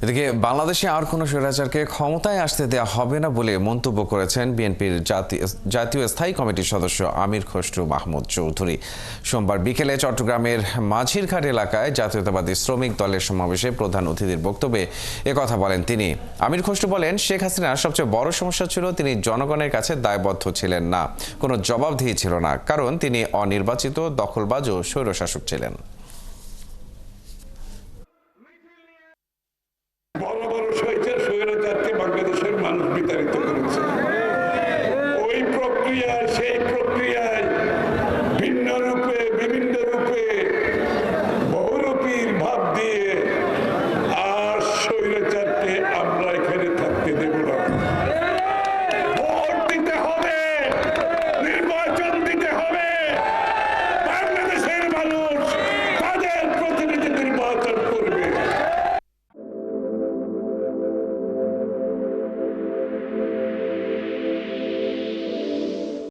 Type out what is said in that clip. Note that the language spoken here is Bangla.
এদিকে বাংলাদেশে আর কোনো স্বৈরাচারকে ক্ষমতায় আসতে দেওয়া হবে না বলে মন্তব্য করেছেন বিএনপির জাতীয় স্থায়ী কমিটির সদস্য আমির খসরু মাহমুদ চৌধুরী। সোমবার বিকেলে চট্টগ্রামের মাঝিরঘাট এলাকায় জাতীয়তাবাদী শ্রমিক দলের সমাবেশে প্রধান অতিথির বক্তব্যে একথা বলেন তিনি। আমির খসরু বলেন, শেখ হাসিনার সবচেয়ে বড় সমস্যা ছিল তিনি জনগণের কাছে দায়বদ্ধ ছিলেন না, কোনো জবাবদিহি ছিল না, কারণ তিনি অনির্বাচিত, দখলবাজ ও স্বৈরশাসক ছিলেন। বড় বড় স্বৈরাচারকে বাংলাদেশের মানুষ বিতাড়িত করে